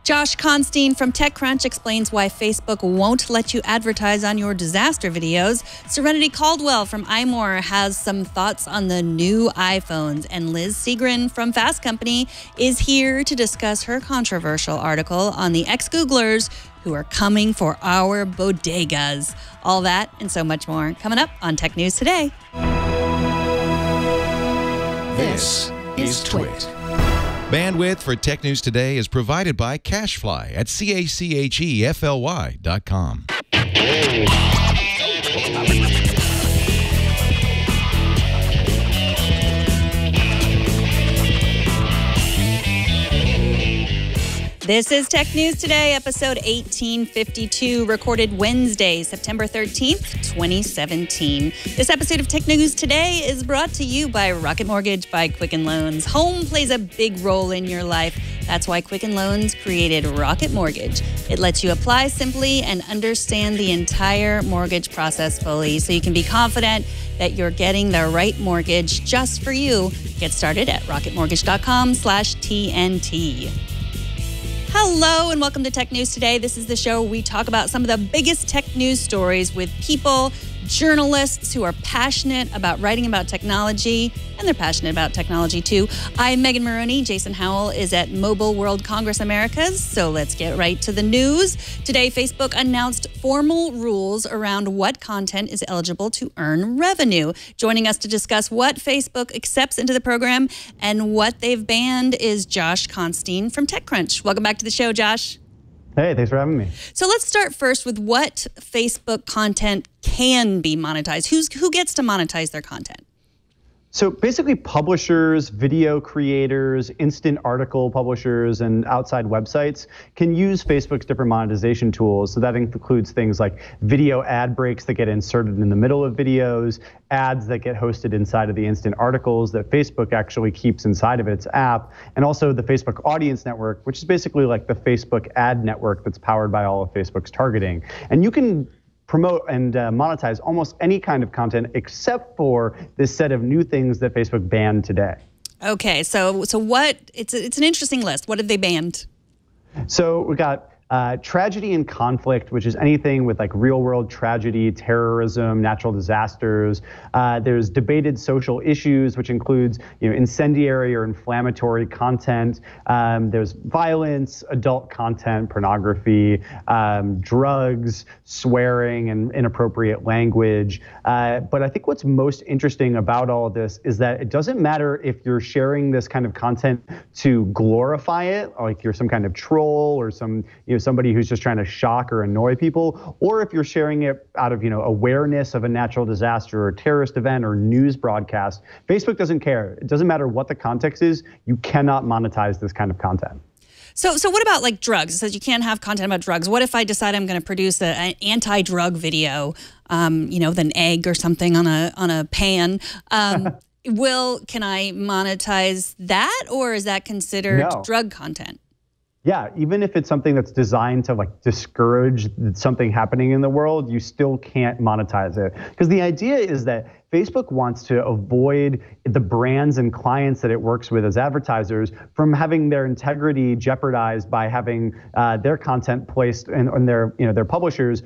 Josh Constein from TechCrunch explains why Facebook won't let you advertise on your disaster videos. Serenity Caldwell from iMore has some thoughts on the new iPhones. And Liz Segrin from Fast Company is here to discuss her controversial article on the ex-Googlers who are coming for our bodegas. All that and so much more coming up on Tech News Today. This is Twit. Bandwidth for Tech News Today is provided by CacheFly at CACHEFLY.com. This is Tech News Today, episode 1852, recorded Wednesday, September 13th, 2017. This episode of Tech News Today is brought to you by Rocket Mortgage by Quicken Loans. Home plays a big role in your life. That's why Quicken Loans created Rocket Mortgage. It lets you apply simply and understand the entire mortgage process fully, so you can be confident that you're getting the right mortgage just for you. Get started at rocketmortgage.com/TNT. Hello and welcome to Tech News Today. This is the show where we talk about some of the biggest tech news stories with people, journalists who are passionate about writing about technology, and they're passionate about technology too. I'm Megan Maroney. Jason Howell is at Mobile World Congress Americas. So let's get right to the news. Today, Facebook announced formal rules around what content is eligible to earn revenue. Joining us to discuss what Facebook accepts into the program and what they've banned is Josh Constein from TechCrunch. Welcome back to the show, Josh. Hey, thanks for having me. So let's start first with what Facebook content can be monetized. Who gets to monetize their content? So basically publishers, video creators, instant article publishers, and outside websites can use Facebook's different monetization tools. So that includes things like video ad breaks that get inserted in the middle of videos, ads that get hosted inside of the instant articles that Facebook actually keeps inside of its app, and also the Facebook Audience Network, which is basically like the Facebook ad network that's powered by all of Facebook's targeting. And you can promote and monetize almost any kind of content except for this set of new things that Facebook banned today. Okay, so what? It's an interesting list. What have they banned? So we got tragedy and conflict, which is anything with like real world tragedy, terrorism, natural disasters. There's debated social issues, which includes incendiary or inflammatory content. There's violence, adult content, pornography, drugs, swearing, and inappropriate language. But I think what's most interesting about all of this is that it doesn't matter if you're sharing this kind of content to glorify it, like you're some kind of troll or somebody who's just trying to shock or annoy people, or if you're sharing it out of awareness of a natural disaster or terrorist event or news broadcast. Facebook doesn't care. It doesn't matter what the context is. You cannot monetize this kind of content. So what about like drugs? It says you can't have content about drugs. What if I decide I'm going to produce an anti-drug video, with an egg or something on a pan? Can I monetize that, or is that considered drug content? Yeah, even if it's something that's designed to like discourage something happening in the world, you still can't monetize it. Because the idea is that Facebook wants to avoid the brands and clients that it works with as advertisers from having their integrity jeopardized by having their content placed and their publishers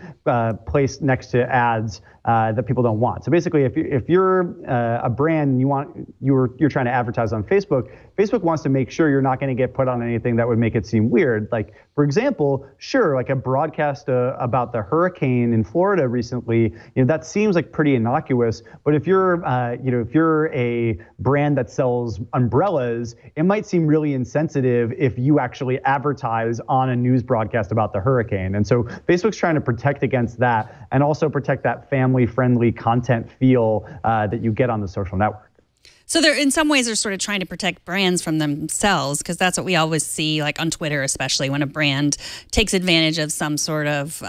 placed next to ads that people don't want. So basically, if you're a brand and you're trying to advertise on Facebook, Facebook wants to make sure you're not going to get put on anything that would make it seem weird. Like, for example, sure, like a broadcast about the hurricane in Florida recently, that seems like pretty innocuous. But if you're a brand that sells umbrellas, it might seem really insensitive if you actually advertise on a news broadcast about the hurricane. And so Facebook's trying to protect against that and also protect that family-friendly content feel that you get on the social network. So in some ways, they're sort of trying to protect brands from themselves, because that's what we always see, like on Twitter, especially when a brand takes advantage of some sort of,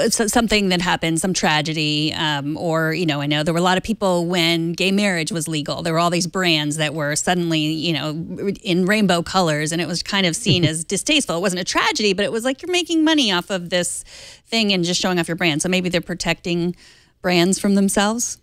something that happened, some tragedy, or, I know there were a lot of people when gay marriage was legal. There were all these brands that were suddenly, in rainbow colors, and it was kind of seen as distasteful. It wasn't a tragedy, but it was like you're making money off of this thing and just showing off your brand. So maybe they're protecting brands from themselves.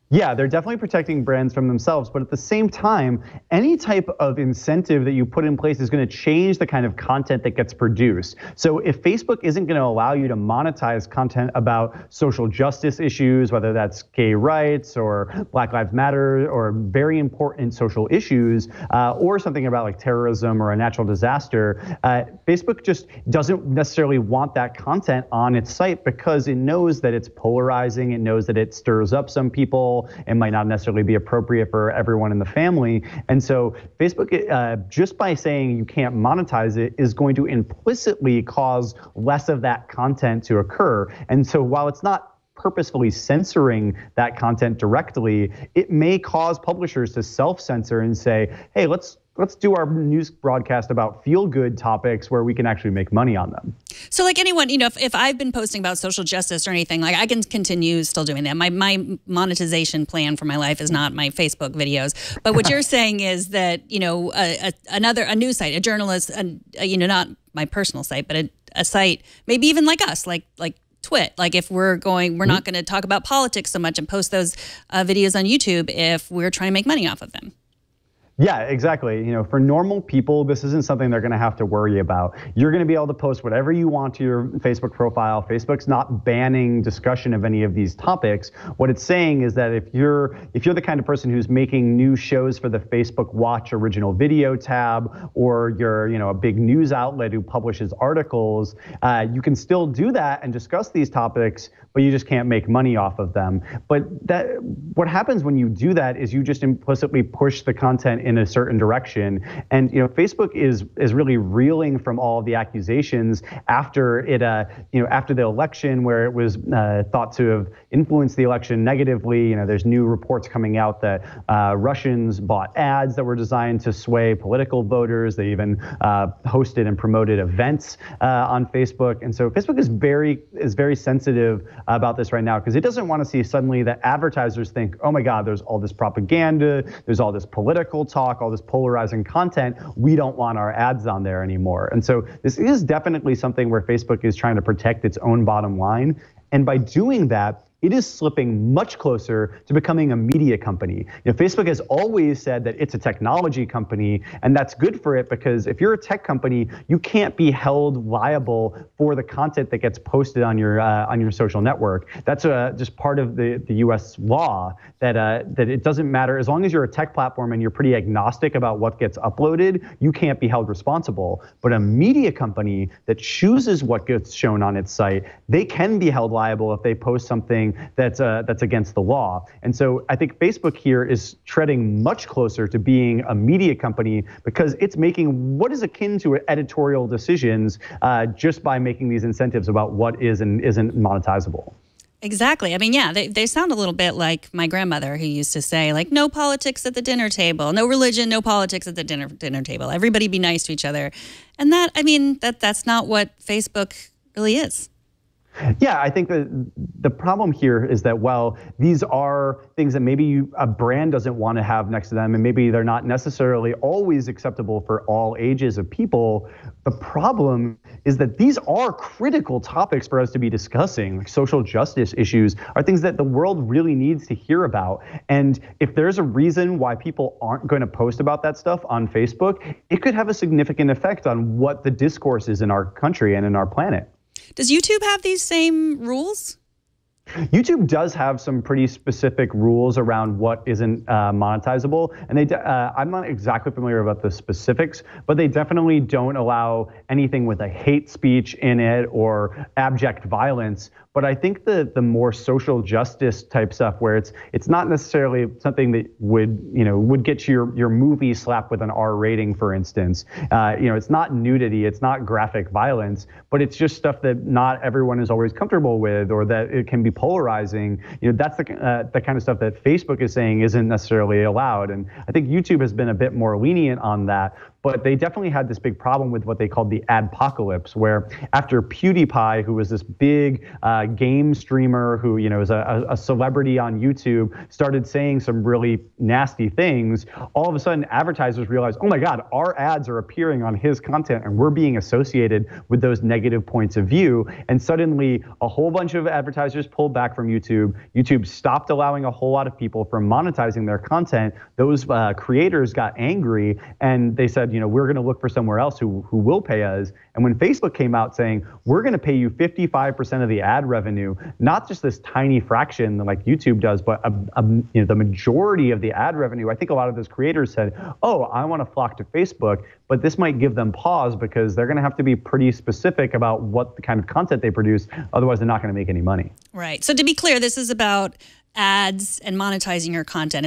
Yeah, they're definitely protecting brands from themselves, but at the same time, any type of incentive that you put in place is going to change the kind of content that gets produced. So if Facebook isn't going to allow you to monetize content about social justice issues, whether that's gay rights or Black Lives Matter or very important social issues, or something about like terrorism or a natural disaster, Facebook just doesn't necessarily want that content on its site because it knows that it's polarizing. It knows that it stirs up some people. It might not necessarily be appropriate for everyone in the family. And so Facebook, just by saying you can't monetize it, is going to implicitly cause less of that content to occur. And so while it's not purposefully censoring that content directly, it may cause publishers to self-censor and say, hey, let's do our news broadcast about feel-good topics where we can actually make money on them. So like anyone, if I've been posting about social justice or anything, like I can continue still doing that. My monetization plan for my life is not my Facebook videos. But what you're saying is that, a news site, a journalist, not my personal site, but a site, maybe even like us, like Twit. Like if we're not going to talk about politics so much and post those videos on YouTube if we're trying to make money off of them. Yeah, exactly. For normal people, this isn't something they're going to have to worry about. You're going to be able to post whatever you want to your Facebook profile. Facebook's not banning discussion of any of these topics. What it's saying is that if you're the kind of person who's making new shows for the Facebook Watch original video tab, or you're a big news outlet who publishes articles, you can still do that and discuss these topics, but you just can't make money off of them. But what happens when you do that is you just implicitly push the content in a certain direction. And Facebook is really reeling from all of the accusations after after the election, where it was thought to have influenced the election negatively. There's new reports coming out that Russians bought ads that were designed to sway political voters. They even hosted and promoted events on Facebook. And so Facebook is very sensitive about this right now, because it doesn't want to see suddenly that advertisers think, oh my God, there's all this propaganda, there's all this political talk, all this polarizing content. We don't want our ads on there anymore. And so this is definitely something where Facebook is trying to protect its own bottom line. And by doing that, it is slipping much closer to becoming a media company. Facebook has always said that it's a technology company, and that's good for it, because if you're a tech company, you can't be held liable for the content that gets posted on your social network. That's just part of the U.S. law, that it doesn't matter, as long as you're a tech platform and you're pretty agnostic about what gets uploaded, you can't be held responsible. But a media company that chooses what gets shown on its site, they can be held liable if they post something that's against the law. And so I think Facebook here is treading much closer to being a media company, because it's making what is akin to editorial decisions just by making these incentives about what is and isn't monetizable. Exactly. I mean, yeah, they sound a little bit like my grandmother, who used to say, like, no politics at the dinner table, no religion, no politics at the dinner table. Everybody be nice to each other. And that's not what Facebook really is. Yeah, I think that the problem here is that while these are things that maybe a brand doesn't want to have next to them, and maybe they're not necessarily always acceptable for all ages of people, the problem is that these are critical topics for us to be discussing. Like social justice issues are things that the world really needs to hear about. And if there's a reason why people aren't going to post about that stuff on Facebook, it could have a significant effect on what the discourse is in our country and in our planet. Does YouTube have these same rules? YouTube does have some pretty specific rules around what isn't monetizable, and I'm not exactly familiar about the specifics, but they definitely don't allow anything with a hate speech in it or abject violence. But I think the more social justice type stuff, where it's not necessarily something that would get your movie slapped with an R rating, for instance. It's not nudity, it's not graphic violence, but it's just stuff that not everyone is always comfortable with, or that it can be polarizing. That's the kind of stuff that Facebook is saying isn't necessarily allowed. And I think YouTube has been a bit more lenient on that. but they definitely had this big problem with what they called the adpocalypse, where after PewDiePie, who was this big game streamer who, is a celebrity on YouTube, started saying some really nasty things, all of a sudden advertisers realized, oh my God, our ads are appearing on his content and we're being associated with those negative points of view. And suddenly a whole bunch of advertisers pulled back from YouTube. YouTube stopped allowing a whole lot of people from monetizing their content. Those creators got angry and they said, we're going to look for somewhere else who will pay us. And when Facebook came out saying, we're going to pay you 55% of the ad revenue, not just this tiny fraction like YouTube does, but the majority of the ad revenue, I think a lot of those creators said, oh, I want to flock to Facebook, but this might give them pause because they're going to have to be pretty specific about what the kind of content they produce. Otherwise, they're not going to make any money. Right. So to be clear, this is about ads and monetizing your content.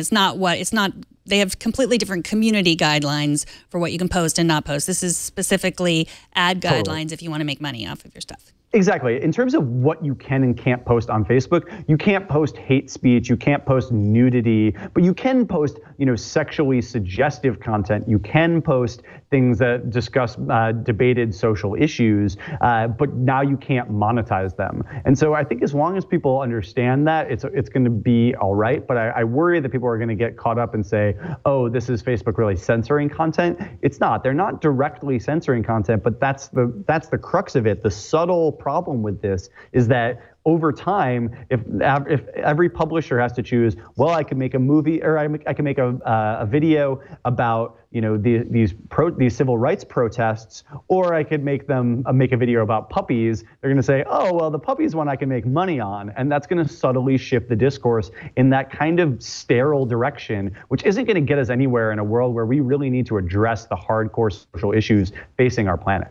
They have completely different community guidelines for what you can post and not post. This is specifically ad guidelines if you want to make money off of your stuff. Exactly. In terms of what you can and can't post on Facebook, you can't post hate speech, you can't post nudity, but you can post, sexually suggestive content. You can post things that discuss debated social issues, but now you can't monetize them. And so I think as long as people understand that, it's going to be all right. But I worry that people are going to get caught up and say, oh, this is Facebook really censoring content. It's not. They're not directly censoring content, but that's the crux of it. The subtle problem with this is that over time, if every publisher has to choose, well, I can make a movie or I can make a video about these civil rights protests, or I could make a video about puppies. They're going to say, oh, well, the puppies one I can make money on, and that's going to subtly shift the discourse in that kind of sterile direction, which isn't going to get us anywhere in a world where we really need to address the hardcore social issues facing our planet.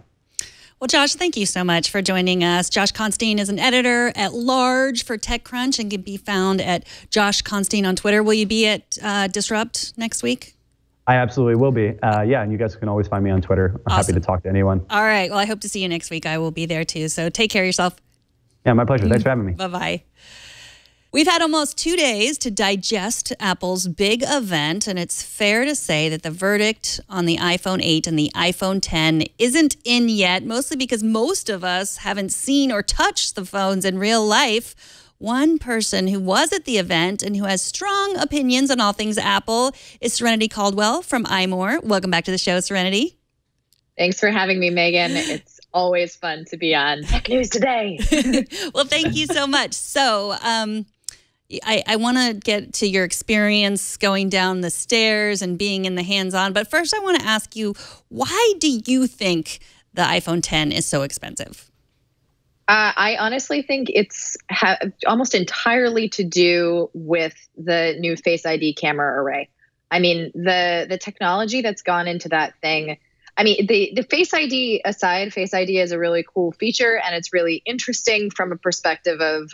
Well, Josh, thank you so much for joining us. Josh Constine is an editor at large for TechCrunch and can be found at Josh Constine on Twitter. Will you be at Disrupt next week? I absolutely will be. Yeah, and you guys can always find me on Twitter. I'm happy to talk to anyone. All right. Well, I hope to see you next week. I will be there too. So take care of yourself. Yeah, my pleasure. Thanks for having me. Bye-bye. We've had almost 2 days to digest Apple's big event, and it's fair to say that the verdict on the iPhone 8 and the iPhone 10 isn't in yet, mostly because most of us haven't seen or touched the phones in real life. One person who was at the event and who has strong opinions on all things Apple is Serenity Caldwell from iMore. Welcome back to the show, Serenity. Thanks for having me, Megan. It's always fun to be on Tech News Today. Well, thank you so much. So, I want to get to your experience going down the stairs and being in the hands-on. But first, I want to ask you, why do you think the iPhone 10 is so expensive? I honestly think it's almost entirely to do with the new Face ID camera array. I mean, the technology that's gone into that thing. I mean, the Face ID aside, Face ID is a really cool feature, and it's really interesting from a perspective of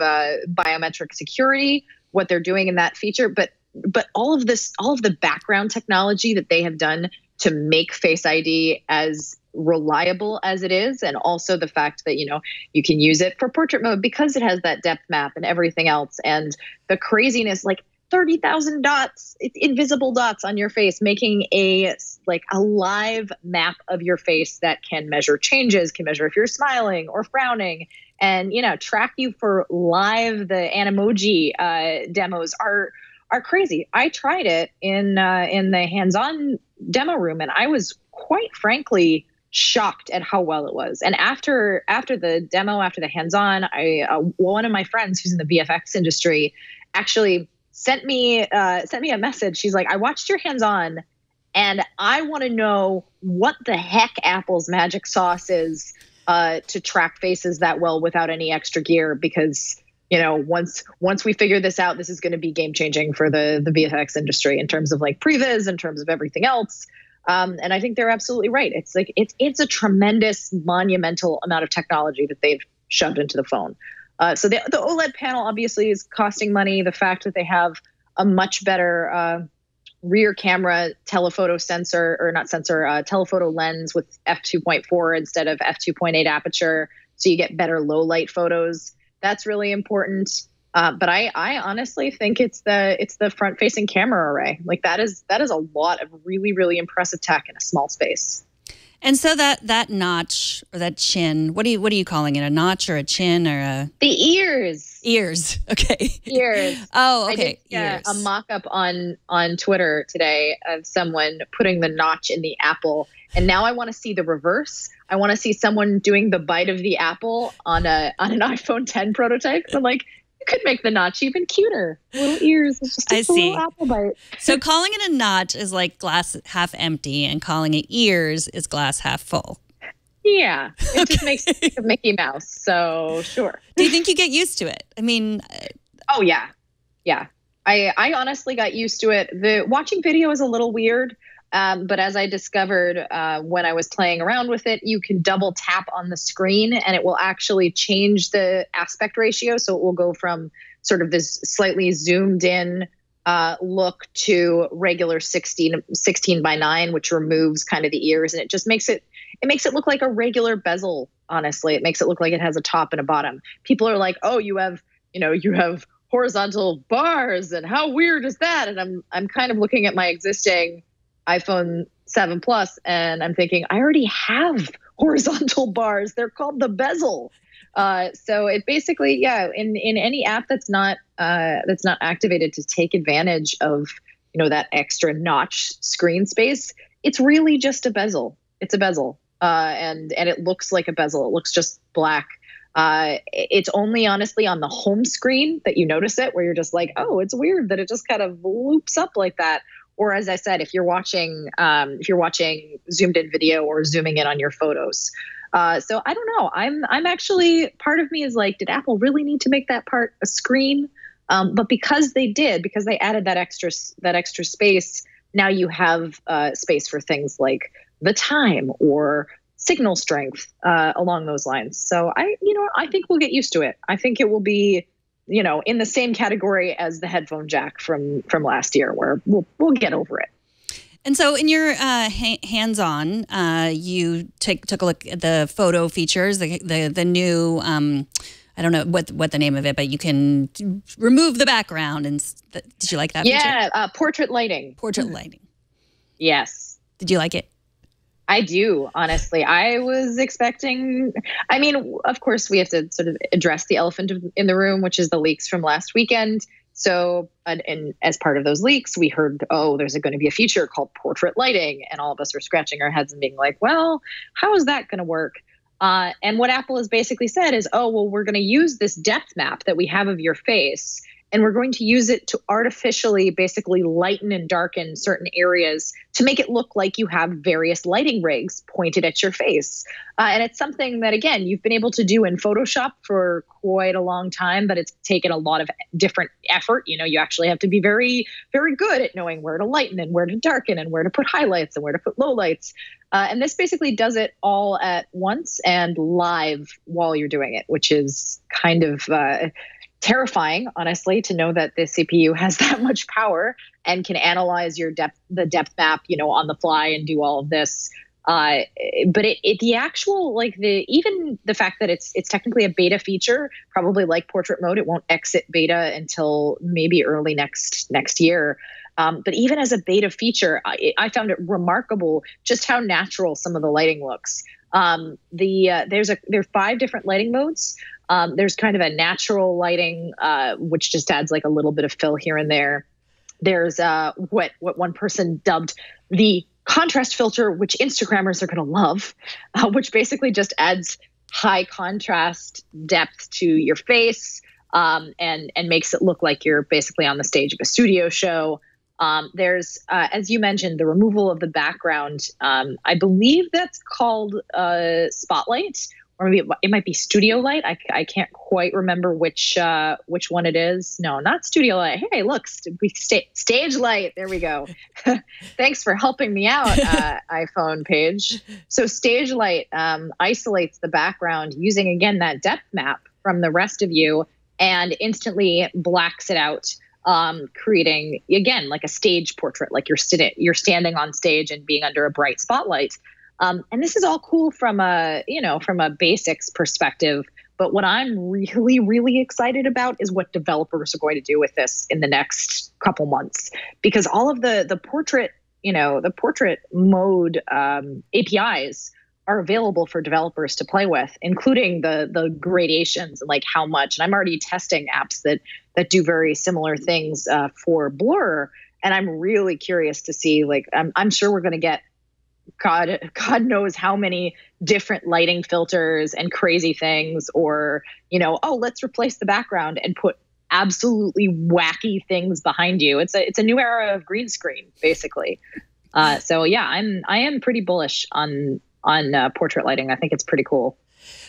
biometric security, what they're doing in that feature. But all of the background technology that they have done to make Face ID as reliable as it is, and also the fact that you can use it for portrait mode because it has that depth map and everything else, and the craziness, like 30,000 dots, invisible dots on your face, making a live map of your face that can measure changes, can measure if you're smiling or frowning, and track you for live. The Animoji demos are crazy. I tried it in the hands-on demo room, and I was quite frankly shocked at how well it was. And after the demo, after the hands-on, one of my friends who's in the VFX industry actually sent me a message. She's like, I watched your hands-on, and I want to know what the heck Apple's magic sauce is to track faces that well without any extra gear, because once we figure this out, this is going to be game-changing for the VFX industry in terms of like previs, in terms of everything else. And I think they're absolutely right. It's a tremendous, monumental amount of technology that they've shoved into the phone. So the OLED panel obviously is costing money. The fact that they have a much better rear camera telephoto telephoto lens with f2.4 instead of f2.8 aperture, so you get better low light photos. That's really important. But I honestly think it's the front-facing camera array. Like that is a lot of really, really impressive tech in a small space. And so that notch or that chin, what are you calling it? A notch or a chin or a the ears? Ears. Okay. Ears. Oh, okay. I did a mock-up on Twitter today of someone putting the notch in the apple, and now I want to see the reverse. I want to see someone doing the bite of the apple on an iPhone 10 prototype. I'm like, you could make the notch even cuter. Little ears. It's just a little apple bite. So calling it a notch is like glass half empty, and calling it ears is glass half full. Yeah. It just makes it a Mickey Mouse. So sure. Do you think you get used to it? I mean. Oh, yeah. Yeah. I honestly got used to it. The watching video is a little weird. But as I discovered when I was playing around with it, you can double tap on the screen and it will actually change the aspect ratio. So it will go from sort of this slightly zoomed in look to regular 16 by 9, which removes kind of the ears. And it just makes it look like a regular bezel, honestly. It makes it look like it has a top and a bottom. People are like, oh, you have horizontal bars, and how weird is that? And I'm kind of looking at my existing iPhone 7 Plus, and I'm thinking, I already have horizontal bars. They're called the bezel. So it basically, in any app that's not activated to take advantage of, that extra notch screen space, it's really just a bezel. It's a bezel. And it looks like a bezel. It looks just black. It's only honestly on the home screen that you notice it, where you're just like, oh, it's weird that it just kind of loops up like that. Or as I said, if you're watching zoomed in video or zooming in on your photos. So I don't know. I'm actually, part of me is like, did Apple really need to make that part a screen? But because they added that extra space, now you have space for things like the time or signal strength along those lines. So I think we'll get used to it. I think it will be, in the same category as the headphone jack from last year, where we'll get over it. And so in your hands-on, you took a look at the photo features, the new, I don't know what the name of it, but you can remove the background. And did you like that feature? Yeah, portrait lighting. Portrait lighting. Yes. Did you like it? I do, honestly. I was expecting, of course, we have to sort of address the elephant in the room, which is the leaks from last weekend. So, and as part of those leaks, we heard, there's going to be a feature called portrait lighting. And all of us were scratching our heads and being like, well, how is that going to work? And what Apple has basically said is, we're going to use this depth map that we have of your face, and we're going to use it to artificially basically lighten and darken certain areas to make it look like you have various lighting rigs pointed at your face. And it's something that, again, you've been able to do in Photoshop for quite a long time, but it's taken a lot of different effort. You actually have to be very, very good at knowing where to lighten and where to darken and where to put highlights and where to put lowlights. And this basically does it all at once and live while you're doing it, which is kind of terrifying, honestly, to know that the CPU has that much power and can analyze the depth map, on the fly and do all of this. But the actual, even the fact that it's technically a beta feature, probably like portrait mode, it won't exit beta until maybe early next year. But even as a beta feature, I found it remarkable just how natural some of the lighting looks. There are 5 different lighting modes. There's kind of a natural lighting, which just adds like a little bit of fill here and there. There's what one person dubbed the contrast filter, which Instagrammers are going to love, which basically just adds high contrast depth to your face, and makes it look like you're basically on the stage of a studio show. There's, as you mentioned, the removal of the background. I believe that's called Spotlight, or maybe it might be Studio Light. I can't quite remember which one it is. No, not Studio Light. Hey, look, Stage Light. There we go. Thanks for helping me out, iPhone page. So Stage Light isolates the background using, again, that depth map from the rest of you and instantly blacks it out, creating, again, like a stage portrait, like you're standing on stage and being under a bright spotlight. And this is all cool from a basics perspective. But what I'm really, really excited about is what developers are going to do with this in the next couple months, because all of the portrait, the portrait mode APIs are available for developers to play with, including the gradations and like how much. And I'm already testing apps that do very similar things for Blur. And I'm really curious to see, like, I'm sure we're going to get God knows how many different lighting filters and crazy things, or, oh, let's replace the background and put absolutely wacky things behind you. It's a new era of green screen, basically. So yeah, I am pretty bullish on portrait lighting. I think it's pretty cool.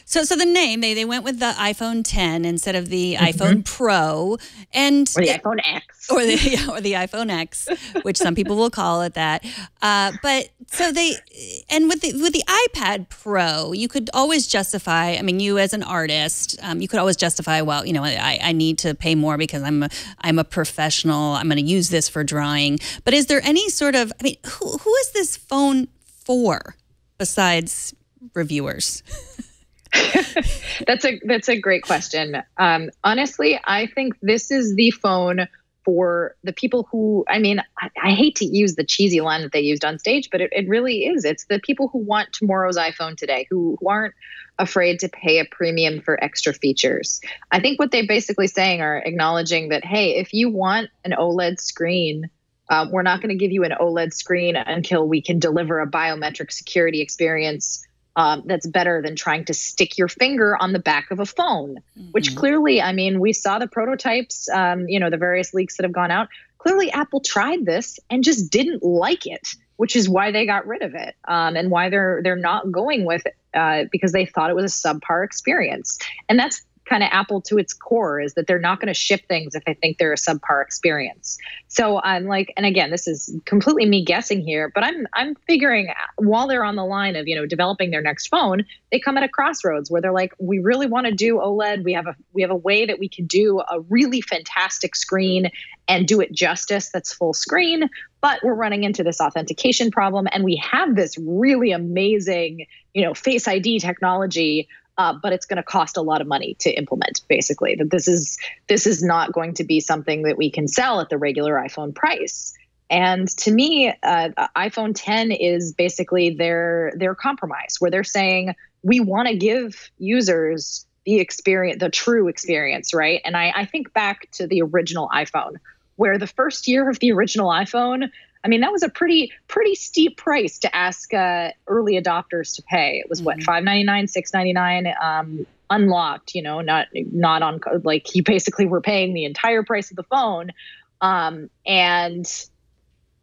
So the name, they went with the iPhone 10 instead of the iPhone Pro, and or the iPhone X, or the iPhone X, which some people will call it that. But so with the iPad Pro, you could always justify. I mean, you as an artist, you could always justify. Well, I need to pay more because I'm a professional. I'm going to use this for drawing. But is there any sort of? I mean, who is this phone for besides reviewers? That's a great question. Honestly, I think this is the phone for the people who, I hate to use the cheesy line that they used on stage, but it really is. It's the people who want tomorrow's iPhone today, who aren't afraid to pay a premium for extra features. I think what they're basically saying are acknowledging that, hey, if you want an OLED screen, we're not going to give you an OLED screen until we can deliver a biometric security experience that's better than trying to stick your finger on the back of a phone, which clearly, we saw the prototypes, the various leaks that have gone out. Clearly, Apple tried this and just didn't like it, which is why they got rid of it, and why they're not going with it, because they thought it was a subpar experience. And that's kind of Apple to its core, is that they're not going to ship things if they think they're a subpar experience. So I'm like, and again, this is completely me guessing here, but I'm figuring while they're on the line of, developing their next phone, they come at a crossroads where they're like, we really want to do OLED. We have a way that we can do a really fantastic screen and do it justice that's full screen, but we're running into this authentication problem, and we have this really amazing, Face ID technology, but it's going to cost a lot of money to implement, basically. That this is not going to be something that we can sell at the regular iPhone price. And to me, iPhone 10 is basically their compromise, where they're saying, we want to give users the experience, the true experience, right? And I think back to the original iPhone, where the first year of the original iPhone, that was a pretty steep price to ask early adopters to pay. It was what, $5.99, $6.99, unlocked. Not on, like, you basically were paying the entire price of the phone. And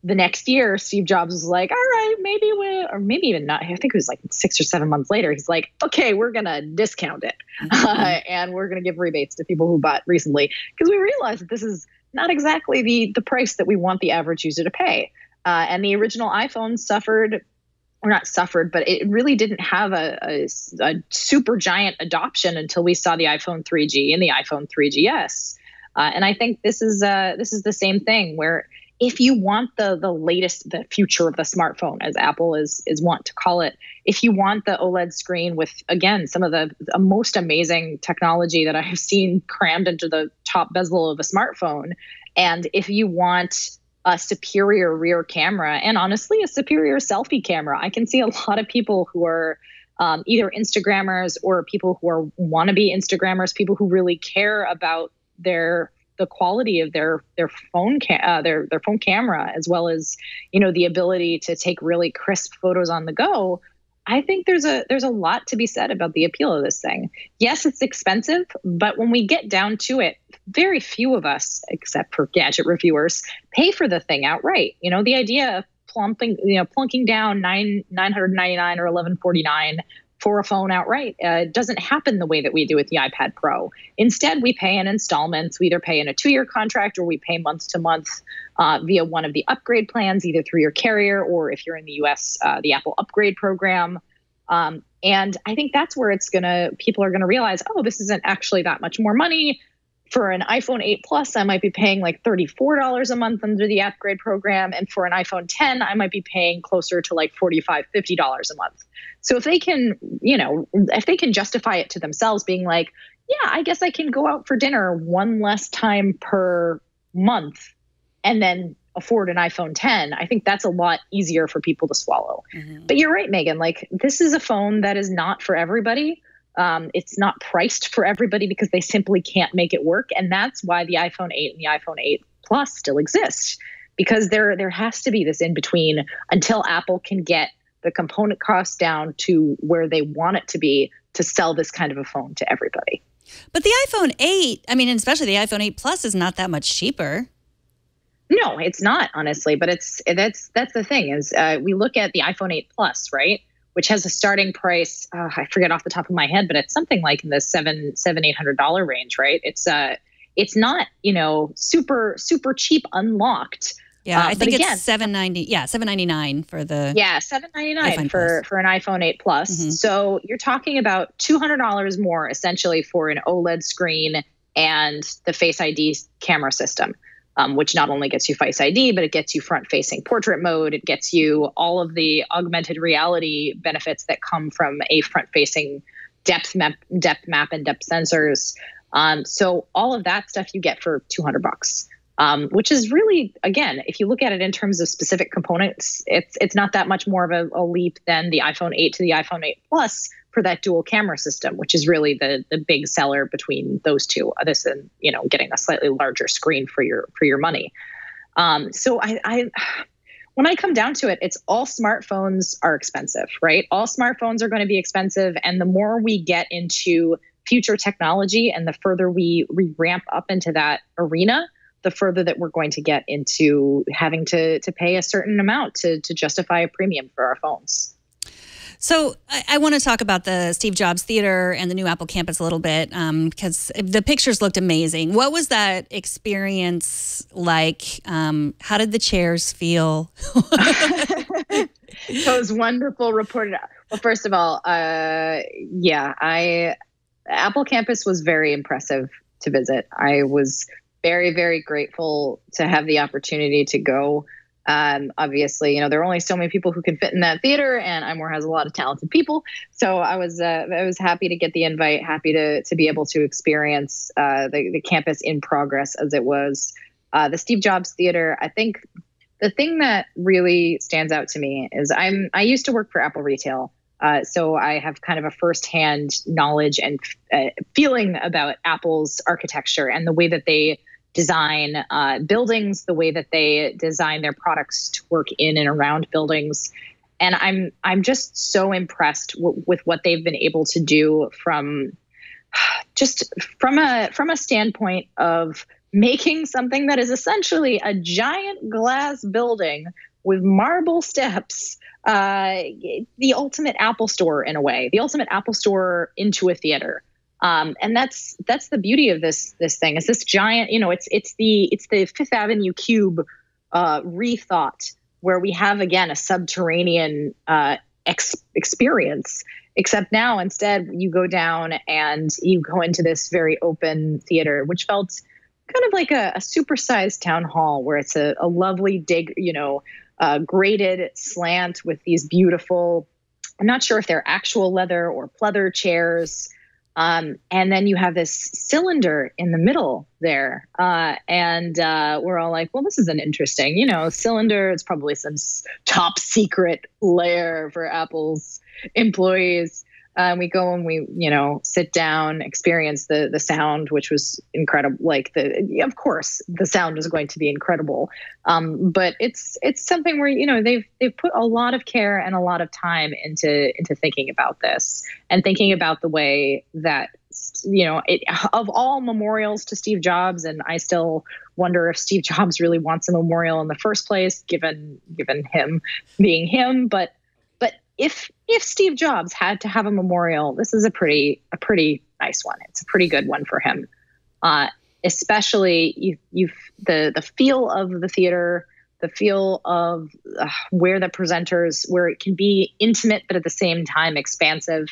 the next year, Steve Jobs was like, all right, or maybe even not. I think it was like 6 or 7 months later. He's like, okay, we're going to discount it. And we're going to give rebates to people who bought recently, because we realized that this is not exactly the price that we want the average user to pay. And the original iPhone but it really didn't have a super giant adoption until we saw the iPhone 3G and the iPhone 3GS. And I think this is the same thing, where if you want the latest, the future of the smartphone, as Apple is want to call it, if you want the OLED screen with, again, some of the most amazing technology that I have seen crammed into the top bezel of a smartphone, and if you want a superior rear camera and honestly a superior selfie camera, I can see a lot of people who are either Instagrammers or people who are wannabe Instagrammers, people who really care about the quality of their phone camera, as well as the ability to take really crisp photos on the go. I think there's a lot to be said about the appeal of this thing. Yes, it's expensive, but when we get down to it, very few of us, except for gadget reviewers, pay for the thing outright. The idea of plunking down $999 or $1149 for a phone outright doesn't happen the way that we do with the iPad Pro. Instead, we pay in installments. We either pay in a 2-year contract, or we pay month to month via one of the upgrade plans, either through your carrier, or if you're in the US, the Apple Upgrade program. And I think that's where people are gonna realize, oh, this isn't actually that much more money. For an iPhone 8 Plus, I might be paying like $34 a month under the upgrade program. And for an iPhone 10, I might be paying closer to like $45, $50 a month. So if they can, if they can justify it to themselves being like, yeah, I guess I can go out for dinner one less time per month and then afford an iPhone 10, I think that's a lot easier for people to swallow. Mm-hmm. But you're right, Megan, like this is a phone that is not for everybody. It's not priced for everybody because they simply can't make it work. And that's why the iPhone 8 and the iPhone 8 Plus still exist, because there has to be this in between until Apple can get the component costs down to where they want it to be to sell this kind of a phone to everybody. But the iPhone 8, I mean, and especially the iPhone 8 Plus is not that much cheaper. No, it's not, honestly. But that's the thing is we look at the iPhone 8 Plus, right? Which has a starting price, I forget off the top of my head, but it's something like in the $800 range, right? It's not, super cheap unlocked. Yeah, I think it's $790. Yeah, $799 for the $799 for an iPhone 8 Plus. Mm-hmm. So you're talking about $200 more essentially for an OLED screen and the Face ID camera system. Which not only gets you Face ID, but it gets you front-facing portrait mode. It gets you all of the augmented reality benefits that come from a front-facing depth map and depth sensors. So all of that stuff you get for $200, which is really, again, if you look at it in terms of specific components, it's not that much more of a leap than the iPhone 8 to the iPhone 8 Plus for that dual camera system, which is really the big seller between those two, other than, getting a slightly larger screen for your money. So I when I come down to it, it's all smartphones are expensive, right? All smartphones are going to be expensive. And the more we get into future technology and the further we ramp up into that arena, the further that we're going to get into having to pay a certain amount to justify a premium for our phones. So I want to talk about the Steve Jobs Theater and the new Apple campus a little bit because the pictures looked amazing. What was that experience like? How did the chairs feel? Those wonderful reported. Well, first of all, Apple campus was very impressive to visit. I was very, very grateful to have the opportunity to go. Obviously, there are only so many people who can fit in that theater, and iMore has a lot of talented people. So I was happy to get the invite, happy to be able to experience the campus in progress as it was. The Steve Jobs Theater, I think the thing that really stands out to me is I used to work for Apple Retail. So I have kind of a firsthand knowledge and feeling about Apple's architecture and the way that they design buildings, the way that they design their products to work in and around buildings. And I'm just so impressed with what they've been able to do from a standpoint of making something that is essentially a giant glass building with marble steps, the ultimate Apple Store in a way, the ultimate Apple Store into a theater. And that's the beauty of this thing. Is this giant, it's the Fifth Avenue cube rethought, where we have again a subterranean experience. Except now, instead, you go down and you go into this very open theater, which felt kind of like a supersized town hall, where it's a lovely graded slant with these beautiful, I'm not sure if they're actual leather or pleather chairs. And then you have this cylinder in the middle there. And we're all like, well, this is an interesting, cylinder. It's probably some top secret lair for Apple's employees. We go and we, sit down, experience the sound, which was incredible. Of course, the sound is going to be incredible. But it's something where, they've put a lot of care and a lot of time into thinking about this and thinking about the way that, of all memorials to Steve Jobs. And I still wonder if Steve Jobs really wants a memorial in the first place, given him being him. But if Steve Jobs had to have a memorial, this is a pretty nice one. It's a pretty good one for him. Especially the feel of the theater, the feel of where the presenters, where it can be intimate but at the same time expansive.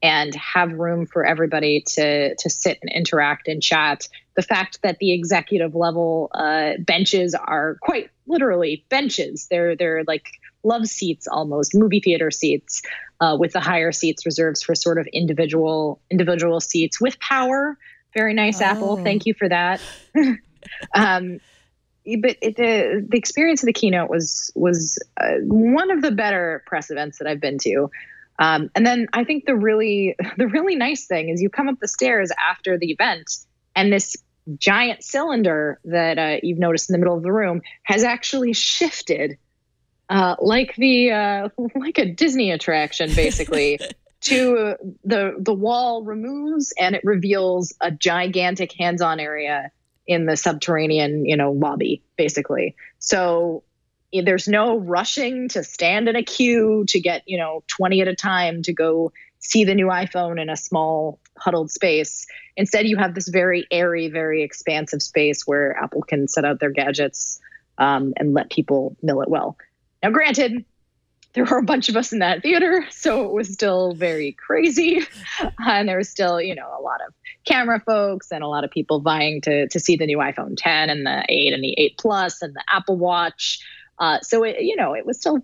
and have room for everybody to sit and interact and chat. The fact that the executive level benches are quite literally benches. They're like love seats, almost movie theater seats, with the higher seats reserved for sort of individual seats with power. Very nice, Apple. Thank you for that. But the experience of the keynote was one of the better press events that I've been to. And then I think the really nice thing is you come up the stairs after the event, and this giant cylinder that you've noticed in the middle of the room has actually shifted, like a Disney attraction, basically. To the wall removes, and it reveals a gigantic hands-on area in the subterranean, lobby, basically. So there's no rushing to stand in a queue to get, 20 at a time to go see the new iPhone in a small huddled space. Instead, you have this very airy, very expansive space where Apple can set out their gadgets and let people mill it well. Now, granted, there were a bunch of us in that theater, so it was still very crazy. And there was still, a lot of camera folks and a lot of people vying to see the new iPhone 10 and the 8 and the 8 Plus and the Apple Watch. So it was still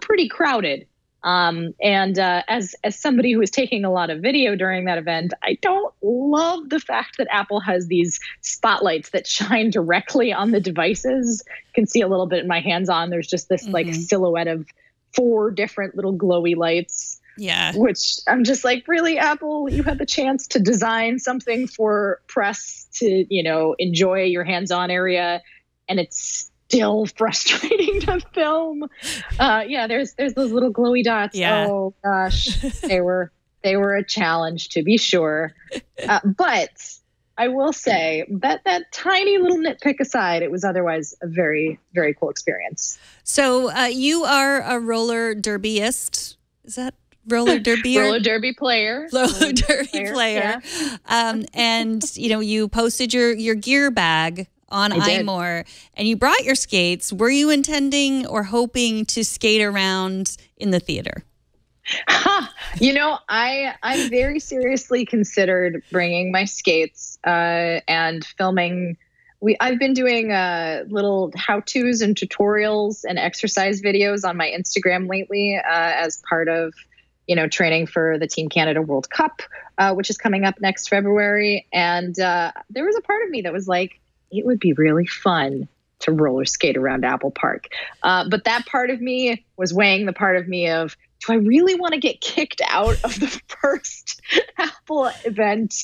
pretty crowded. As somebody who was taking a lot of video during that event, I don't love the fact that Apple has these spotlights that shine directly on the devices. You can see a little bit in my hands on. There's just this like silhouette of 4 different little glowy lights. Yeah. Which I'm just like, really, Apple, you had the chance to design something for press to, enjoy your hands-on area, and it's still frustrating to film. There's those little glowy dots. Yeah. Oh gosh, they were a challenge, to be sure. But I will say that tiny little nitpick aside, it was otherwise a very, very cool experience. So you are a roller derbyist. Is that roller derby? Roller derby player. Roller derby player. Yeah. And you posted your gear bag on iMore, and you brought your skates. Were you intending or hoping to skate around in the theater? I very seriously considered bringing my skates and filming. I've been doing little how-tos and tutorials and exercise videos on my Instagram lately as part of, training for the Team Canada World Cup, which is coming up next February. And there was a part of me that was like, it would be really fun to roller skate around Apple Park. But that part of me was weighing the part of me of, do I really want to get kicked out of the first Apple event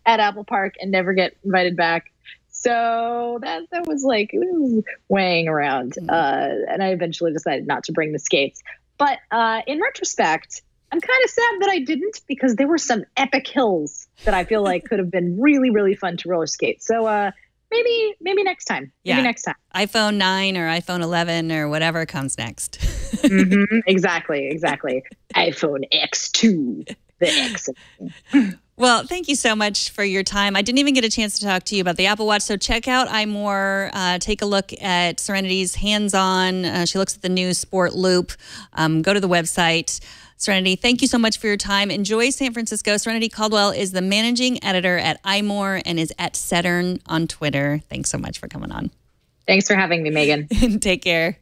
at Apple Park and never get invited back? So that was like, it was weighing around. And I eventually decided not to bring the skates. But in retrospect, I'm kind of sad that I didn't, because there were some epic hills that I feel like could have been really, really fun to roller skate. So maybe next time. Maybe next time. iPhone 9 or iPhone 11 or whatever comes next. Exactly. iPhone X2, the X. Well, thank you so much for your time. I didn't even get a chance to talk to you about the Apple Watch, so check out iMore. Take a look at Serenity's hands-on. She looks at the new Sport Loop. Go to the website. Serenity, thank you so much for your time. Enjoy San Francisco. Serenity Caldwell is the managing editor at iMore and is at Saturn on Twitter. Thanks so much for coming on. Thanks for having me, Megan. Take care.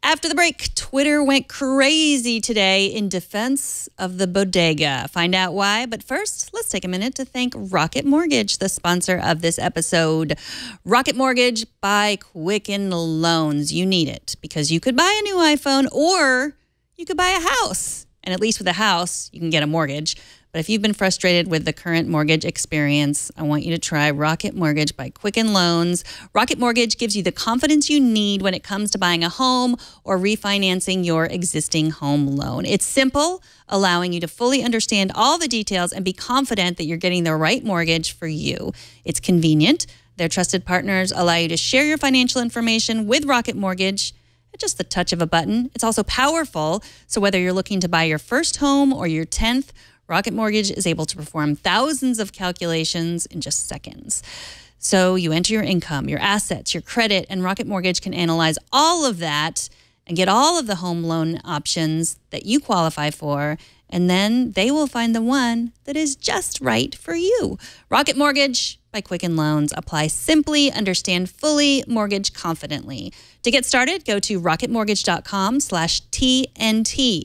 After the break, Twitter went crazy today in defense of the Bodega. Find out why. But first, let's take a minute to thank Rocket Mortgage, the sponsor of this episode. Rocket Mortgage by Quicken Loans. You need it because you could buy a new iPhone or you could buy a house. And at least with a house, you can get a mortgage. But if you've been frustrated with the current mortgage experience, I want you to try Rocket Mortgage by Quicken Loans. Rocket Mortgage gives you the confidence you need when it comes to buying a home or refinancing your existing home loan. It's simple, allowing you to fully understand all the details and be confident that you're getting the right mortgage for you. It's convenient. Their trusted partners allow you to share your financial information with Rocket Mortgage at just the touch of a button. It's also powerful, so whether you're looking to buy your first home or your 10th, Rocket Mortgage is able to perform thousands of calculations in just seconds. So you enter your income, your assets, your credit, and Rocket Mortgage can analyze all of that and get all of the home loan options that you qualify for and then they will find the one that is just right for you. Rocket Mortgage by Quicken Loans. Apply simply, understand fully, mortgage confidently. To get started, go to rocketmortgage.com/TNT.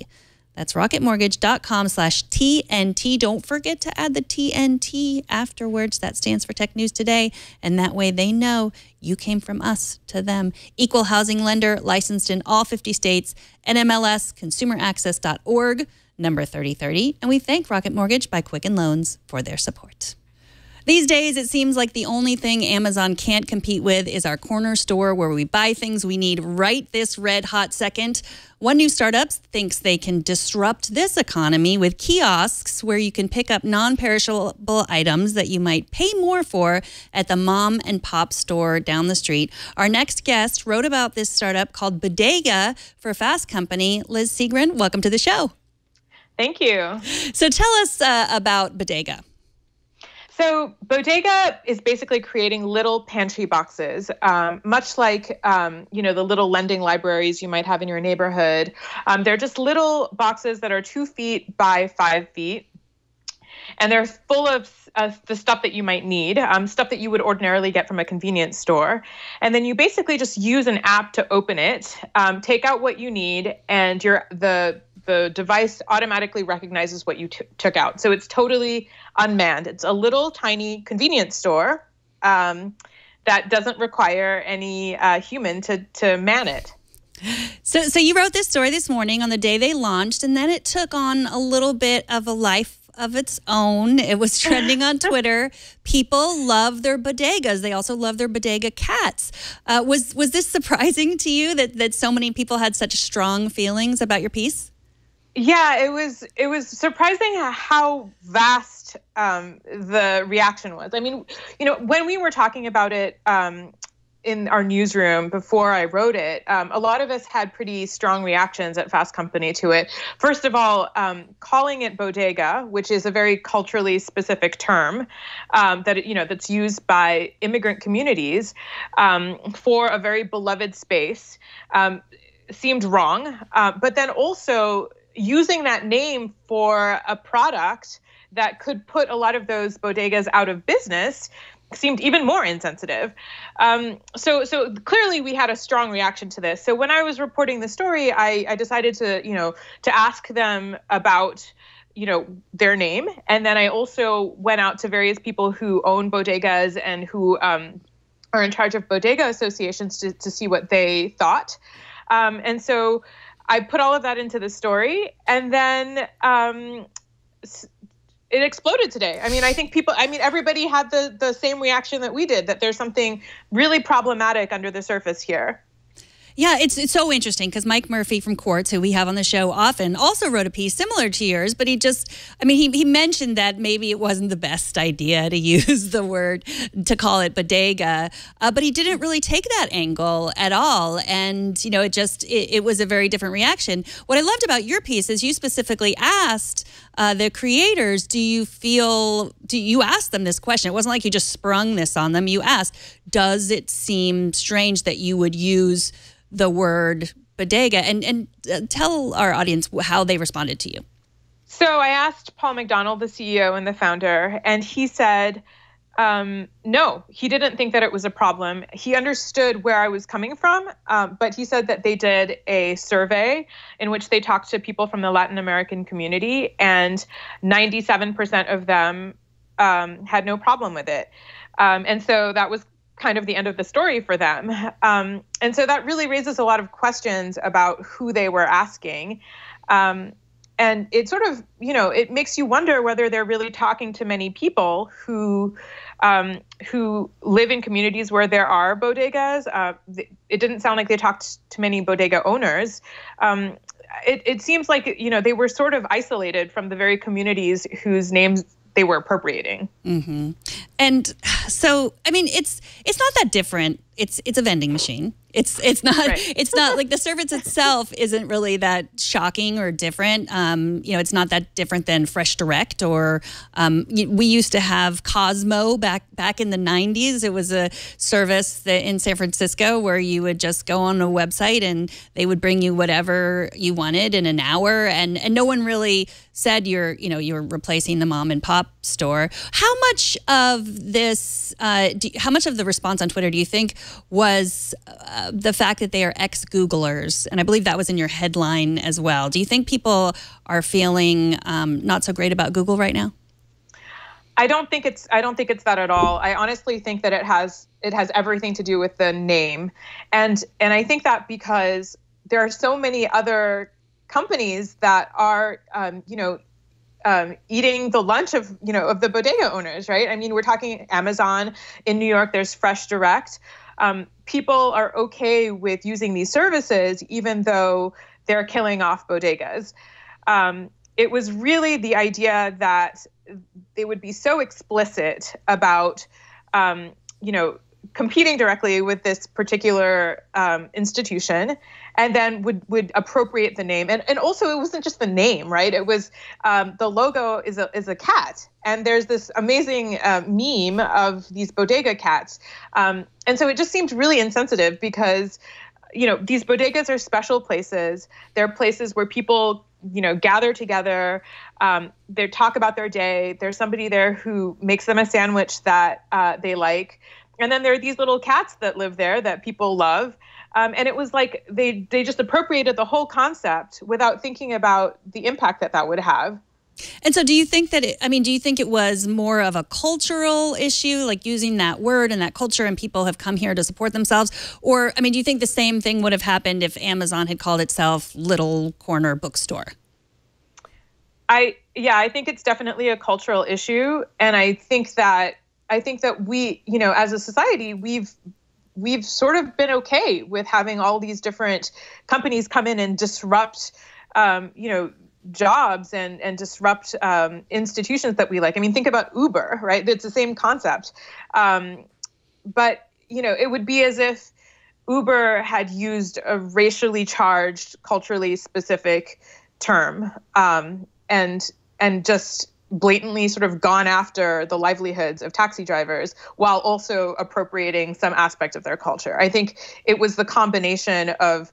That's rocketmortgage.com/TNT. Don't forget to add the TNT afterwards. That stands for Tech News Today. And that way they know you came from us to them. Equal housing lender, licensed in all 50 states. NMLS, consumeraccess.org, number 3030. And we thank Rocket Mortgage by Quicken Loans for their support. These days, it seems like the only thing Amazon can't compete with is our corner store where we buy things we need right this red hot second. One new startup thinks they can disrupt this economy with kiosks where you can pick up non-perishable items that you might pay more for at the mom and pop store down the street. Our next guest wrote about this startup called Bodega for Fast Company. Liz Segren, welcome to the show. Thank you. So tell us about Bodega. So Bodega is basically creating little pantry boxes, much like, the little lending libraries you might have in your neighborhood. They're just little boxes that are 2 feet by 5 feet. And they're full of the stuff that you might need, stuff that you would ordinarily get from a convenience store. And then you basically just use an app to open it, take out what you need, and the device automatically recognizes what you took out. So it's totally unmanned. It's a little tiny convenience store that doesn't require any human to man it. So you wrote this story this morning on the day they launched, and then it took on a little bit of a life of its own. It was trending on Twitter. People love their bodegas. They also love their bodega cats. Was this surprising to you that so many people had such strong feelings about your piece? Yeah, it was surprising how vast the reaction was. I mean, when we were talking about it in our newsroom before I wrote it, a lot of us had pretty strong reactions at Fast Company to it. First of all, calling it bodega, which is a very culturally specific term that's used by immigrant communities for a very beloved space, seemed wrong. But then also using that name for a product that could put a lot of those bodegas out of business seemed even more insensitive. So clearly we had a strong reaction to this. So when I was reporting the story, I decided to ask them about their name. And then I also went out to various people who own bodegas and who are in charge of bodega associations to see what they thought. And so I put all of that into the story, and then it exploded today. I mean, I think everybody had the same reaction that we did, that there's something really problematic under the surface here. Yeah, it's so interesting because Mike Murphy from Quartz, who we have on the show often, also wrote a piece similar to yours, but he mentioned that maybe it wasn't the best idea to use the word, to call it bodega, but he didn't really take that angle at all. And, it was a very different reaction. What I loved about your piece is you specifically asked the creators, you asked them this question. It wasn't like you just sprung this on them. You asked, does it seem strange that you would use the word bodega, and tell our audience how they responded to you. So I asked Paul McDonald, the CEO and the founder, and he said, no, he didn't think that it was a problem. He understood where I was coming from, but he said that they did a survey in which they talked to people from the Latin American community, and 97% of them had no problem with it. And so that was kind of the end of the story for them. And so that really raises a lot of questions about who they were asking. And it sort of, it makes you wonder whether they're really talking to many people who live in communities where there are bodegas. It didn't sound like they talked to many bodega owners. It seems like, they were sort of isolated from the very communities whose names they were appropriating. Mm-hmm. And so, I mean, it's not that different it's a vending machine. It's not Right. it's not like the service itself isn't really that shocking or different. It's not that different than Fresh Direct or we used to have Cosmo back in the 90s. It was a service that in San Francisco where you would just go on a website and they would bring you whatever you wanted in an hour, and no one really said you're replacing the mom and pop store. How much of this how much of the response on Twitter do you think was the fact that they are ex-Googlers? And I believe that was in your headline as well. Do you think people are feeling not so great about Google right now? I don't think it's that at all. I honestly think that it has everything to do with the name, and I think that because there are so many other companies that are eating the lunch of the bodega owners, right? I mean, we're talking Amazon in New York. There's Fresh Direct. People are okay with using these services, even though they're killing off bodegas. It was really the idea that they would be so explicit about, competing directly with this particular institution, and then would appropriate the name. And also, it wasn't just the name, right? It was the logo is a cat, and there's this amazing meme of these bodega cats. And so it just seemed really insensitive because, these bodegas are special places. They're places where people, gather together. They talk about their day. There's somebody there who makes them a sandwich that they like. And then there are these little cats that live there that people love. And it was like they just appropriated the whole concept without thinking about the impact that would have. And so do you think that do you think it was more of a cultural issue, like using that word and that culture, and people have come here to support themselves? Or, do you think the same thing would have happened if Amazon had called itself Little Corner Bookstore? I think it's definitely a cultural issue. And I think that we, as a society, we've sort of been okay with having all these different companies come in and disrupt, jobs and disrupt institutions that we like. Think about Uber, right? It's the same concept. But, it would be as if Uber had used a racially charged, culturally specific term and just blatantly sort of gone after the livelihoods of taxi drivers while also appropriating some aspect of their culture. I think it was the combination of,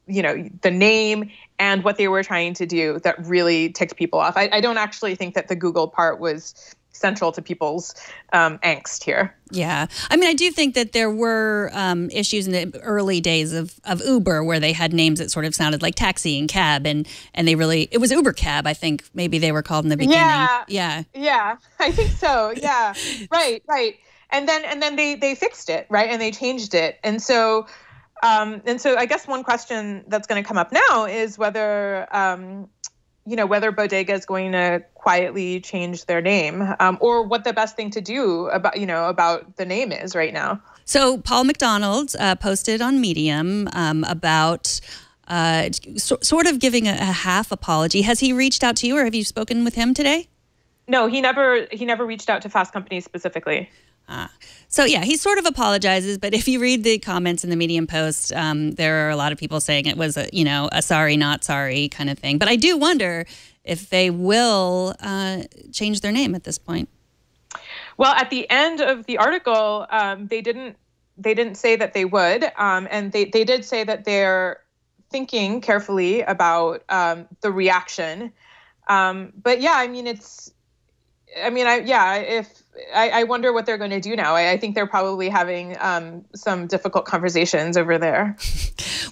the name and what they were trying to do that really ticked people off. I don't actually think that the Google part was central to people's angst here. Yeah. I do think that there were issues in the early days of Uber where they had names that sort of sounded like taxi and cab, and it was Uber Cab, I think maybe they were called in the beginning. Yeah, I think so. Yeah. Right. And then they fixed it, right? And they changed it. And so I guess one question that's going to come up now is whether whether Bodega is going to quietly change their name, or what the best thing to do about the name is right now. So Paul McDonald posted on Medium about sort of giving a half apology. Has he reached out to you, or have you spoken with him today? No, he never reached out to Fast Company specifically. So yeah, he sort of apologizes, but if you read the comments in the Medium post, there are a lot of people saying it was a sorry, not sorry kind of thing. But I do wonder if they will change their name at this point. Well, at the end of the article, they didn't say that they would, and they did say that they're thinking carefully about the reaction. But yeah, I wonder what they're going to do now. I think they're probably having some difficult conversations over there.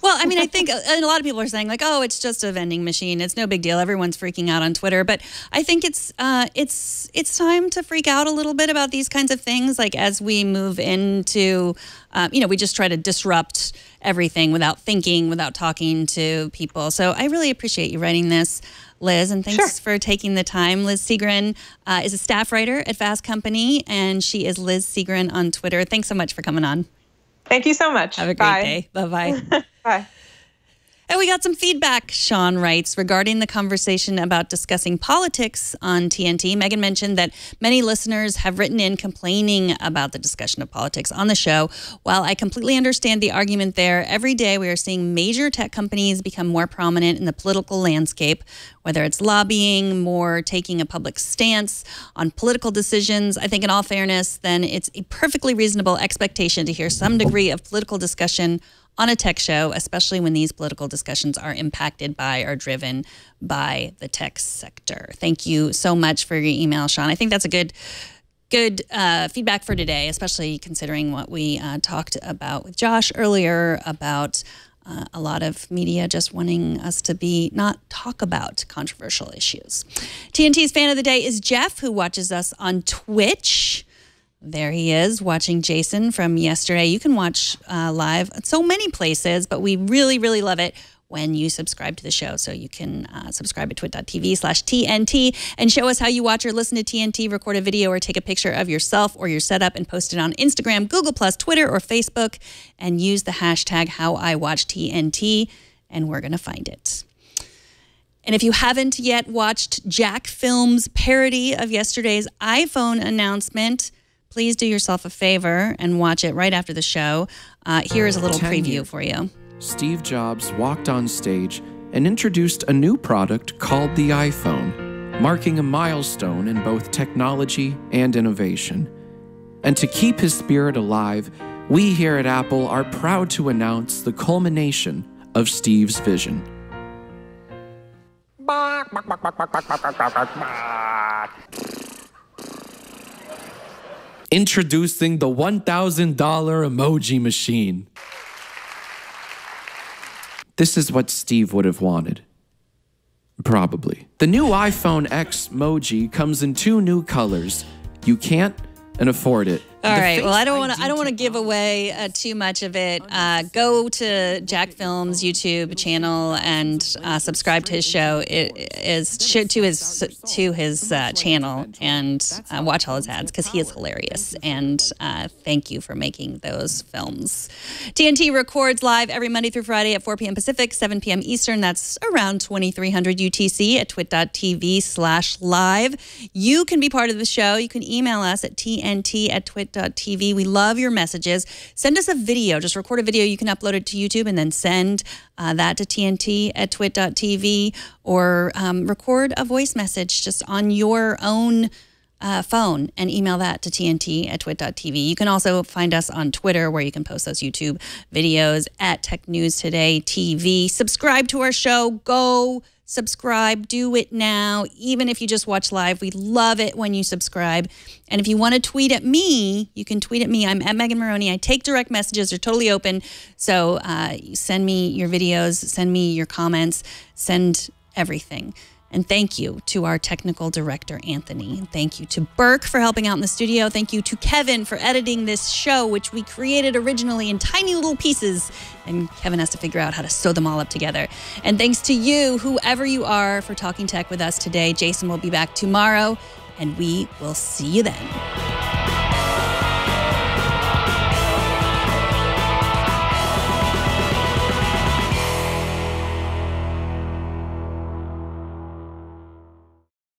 Well, I think a lot of people are saying like, oh, it's just a vending machine. It's no big deal. Everyone's freaking out on Twitter. But I think it's time to freak out a little bit about these kinds of things. Like as we move into, we just try to disrupt everything without thinking, without talking to people. So I really appreciate you writing this, Liz, and thanks for taking the time. Liz Segren is a staff writer at Fast Company, and she is Liz Segren on Twitter. Thanks so much for coming on. Thank you so much. Have a great day. Bye-bye. Bye. And we got some feedback, Sean writes, regarding the conversation about discussing politics on TNT. Megan mentioned that many listeners have written in complaining about the discussion of politics on the show. While I completely understand the argument there, every day we are seeing major tech companies become more prominent in the political landscape, whether it's lobbying, more taking a public stance on political decisions. I think in all fairness, then it's a perfectly reasonable expectation to hear some degree of political discussion on a tech show, especially when these political discussions are impacted by or driven by the tech sector. Thank you so much for your email, Sean. I think that's a good feedback for today, especially considering what we talked about with Josh earlier about a lot of media just wanting us to not talk about controversial issues. TNT's fan of the day is Jeff, who watches us on Twitch. There he is, watching Jason from yesterday. You can watch live at so many places, but we really, really love it when you subscribe to the show. So you can subscribe at twit.tv/TNT and show us how you watch or listen to TNT, record a video or take a picture of yourself or your setup and post it on Instagram, Google+, Twitter, or Facebook, and use the hashtag HowIWatchTNT, and we're going to find it. And if you haven't yet watched Jack Film's parody of yesterday's iPhone announcement, please do yourself a favor and watch it right after the show. Here is a little preview for you. Steve Jobs walked on stage and introduced a new product called the iPhone, marking a milestone in both technology and innovation. And to keep his spirit alive, we here at Apple are proud to announce the culmination of Steve's vision. Introducing the $1,000 emoji machine. This is what Steve would have wanted. Probably. The new iPhone X emoji comes in 2 new colors. You can't and afford it. All right. Well, I don't want to give away too much of it. Go to Jack Film's YouTube channel and subscribe to his show. It is to his channel and watch all his ads because he is hilarious. And thank you for making those films. TNT records live every Monday through Friday at 4 p.m. Pacific, 7 p.m. Eastern. That's around 2300 UTC at twit.tv/live. You can be part of the show. You can email us at tnt@twit.tv. We love your messages. Send us a video. Just record a video. You can upload it to YouTube and then send that to tnt@twit.tv, or record a voice message just on your own phone and email that to tnt@twit.tv. You can also find us on Twitter, where you can post those YouTube videos at Tech News Today TV. Subscribe to our show. Go subscribe. Do it now. Even if you just watch live, we love it when you subscribe. And if you want to tweet at me, you can tweet at me. I'm at Megan Maroney. I take direct messages. They're totally open. So send me your videos, send me your comments, send everything. And thank you to our technical director, Anthony. Thank you to Burke for helping out in the studio. Thank you to Kevin for editing this show, which we created originally in tiny little pieces. And Kevin has to figure out how to sew them all up together. And thanks to you, whoever you are, for talking tech with us today. Jason will be back tomorrow, and we will see you then.